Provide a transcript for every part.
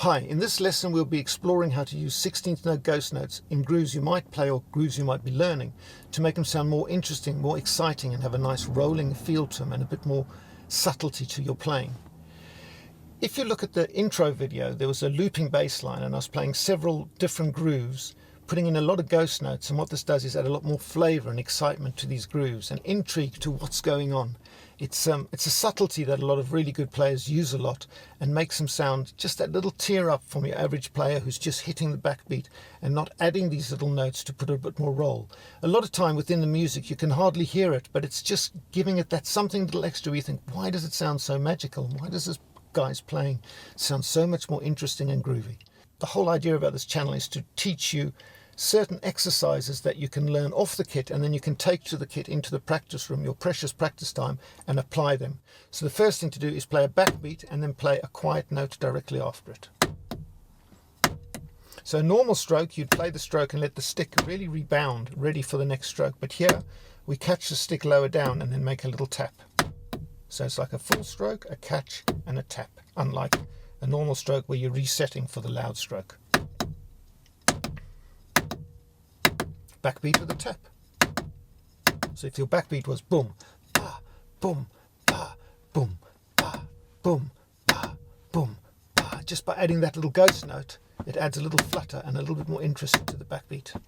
Hi, in this lesson we'll be exploring how to use 16th note ghost notes in grooves you might play or grooves you might be learning to make them sound more interesting, more exciting, and have a nice rolling feel to them and a bit more subtlety to your playing. If you look at the intro video, there was a looping bass line and I was playing several different grooves, putting in a lot of ghost notes, and what this does is add a lot more flavour and excitement to these grooves and intrigue to what's going on. It's a subtlety that a lot of really good players use a lot and makes them sound just that little tear up from your average player who's just hitting the backbeat and not adding these little notes to put a bit more roll. A lot of time within the music you can hardly hear it, but it's just giving it that something little extra where you think, why does it sound so magical? Why does this guy's playing sound so much more interesting and groovy? The whole idea about this channel is to teach you certain exercises that you can learn off the kit and then you can take to the kit into the practice room, your precious practice time, and apply them. So the first thing to do is play a backbeat and then play a quiet note directly after it. So a normal stroke, you'd play the stroke and let the stick really rebound, ready for the next stroke. But here we catch the stick lower down and then make a little tap. So it's like a full stroke, a catch and a tap, unlike a normal stroke where you're resetting for the loud stroke. Backbeat with a tap. So if your backbeat was boom, ba, boom, ba, boom, ba, boom, ba, boom, ba, just by adding that little ghost note, it adds a little flutter and a little bit more interest to the backbeat.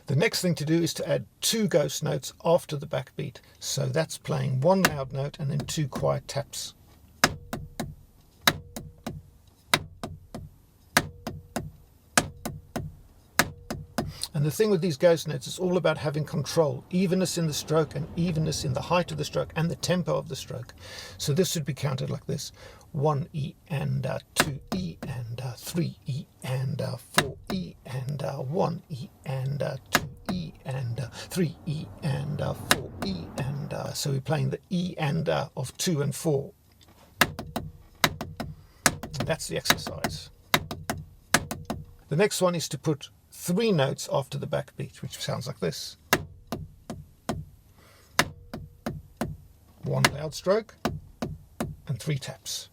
The next thing to do is to add two ghost notes after the backbeat. So that's playing one loud note and then two quiet taps. And the thing with these ghost notes is all about having control, evenness in the stroke and evenness in the height of the stroke and the tempo of the stroke. So this would be counted like this: 1 E and 2 E and 3 E and 4 E and 1 E and 2 E and 3 E and 4 E and so we're playing the E and of 2 and 4. And that's the exercise. The next one is to put 3 notes after the backbeat, which sounds like this. 1 loud stroke and 3 taps.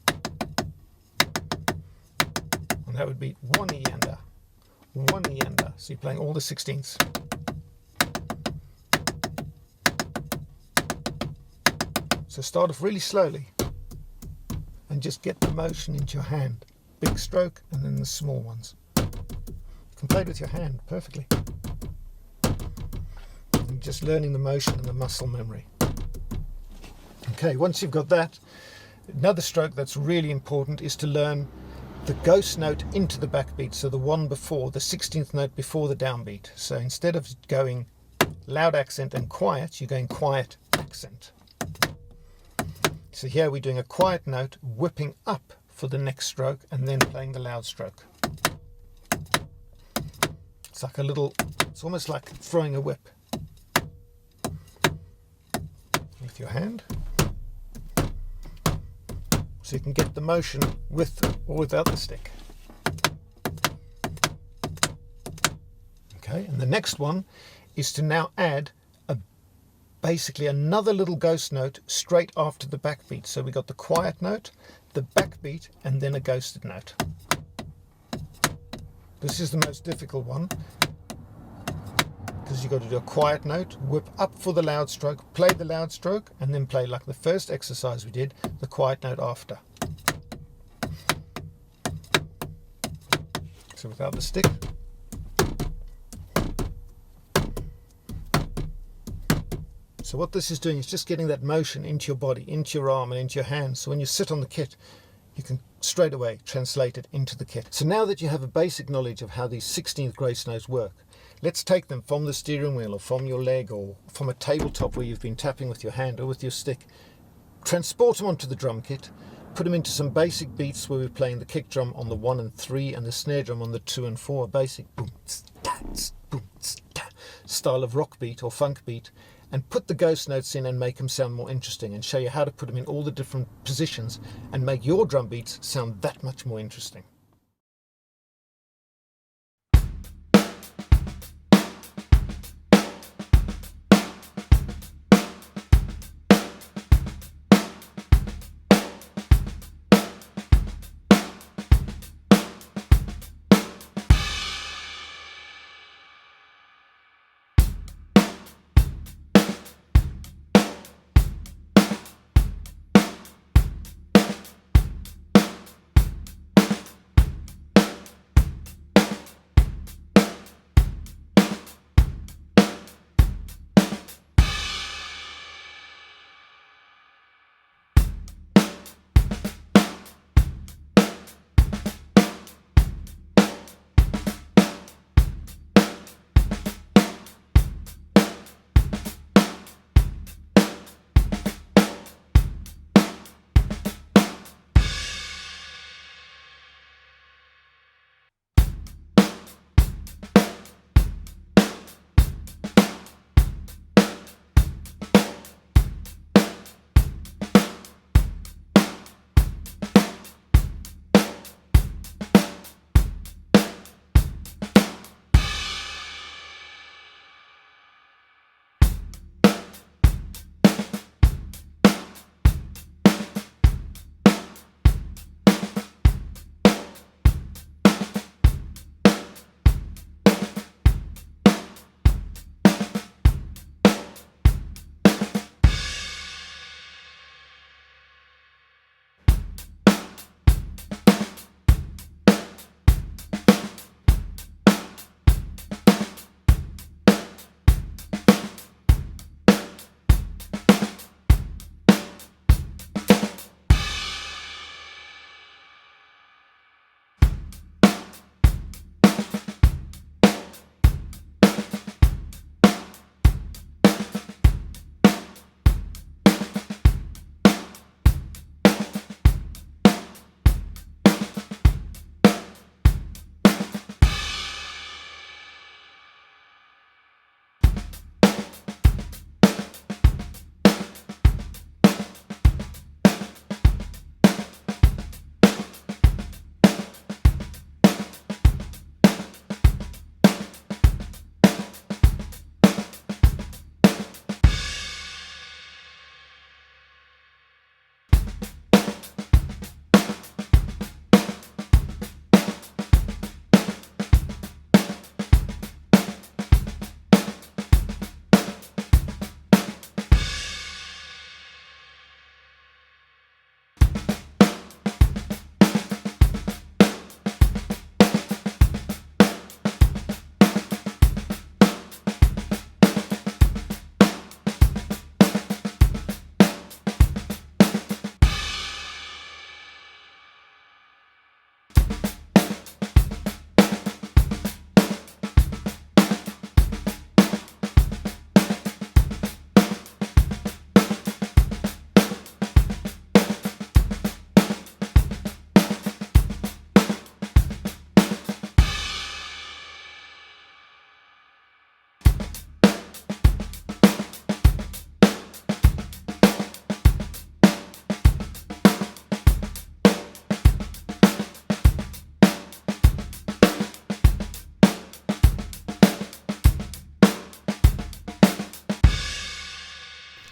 And that would be 1 E and 1 E and so you're playing all the 16ths. So start off really slowly and just get the motion into your hand. Big stroke and then the small ones. You can play it with your hand perfectly. And just learning the motion and the muscle memory. Okay, once you've got that, another stroke that's really important is to learn the ghost note into the backbeat. So the one before, the 16th note before the downbeat. So instead of going loud accent and quiet, you're going quiet accent. So here we're doing a quiet note, whipping up for the next stroke and then playing the loud stroke. It's like it's almost like throwing a whip with your hand. So you can get the motion with or without the stick. Okay, and the next one is to now add basically another little ghost note straight after the backbeat. So we got the quiet note, the backbeat, and then a ghosted note. This is the most difficult one because you've got to do a quiet note, whip up for the loud stroke, play the loud stroke, and then play like the first exercise we did, the quiet note after. So without the stick. So what this is doing is just getting that motion into your body, into your arm and into your hands. So when you sit on the kit, you can straight away translate it into the kit. So now that you have a basic knowledge of how these 16th ghost notes work, let's take them from the steering wheel or from your leg or from a tabletop where you've been tapping with your hand or with your stick, transport them onto the drum kit, put them into some basic beats where we're playing the kick drum on the 1 and 3 and the snare drum on the 2 and 4, a basic boom, boom, style of rock beat or funk beat, and put the ghost notes in and make them sound more interesting and show you how to put them in all the different positions and make your drum beats sound that much more interesting.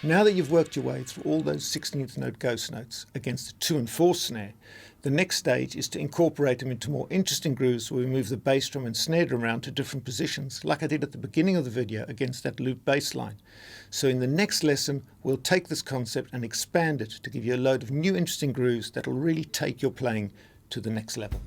Now that you've worked your way through all those 16th note ghost notes against the 2 and 4 snare, the next stage is to incorporate them into more interesting grooves where we move the bass drum and snare drum around to different positions, like I did at the beginning of the video against that loop bass line. So in the next lesson, we'll take this concept and expand it to give you a load of new interesting grooves that will really take your playing to the next level.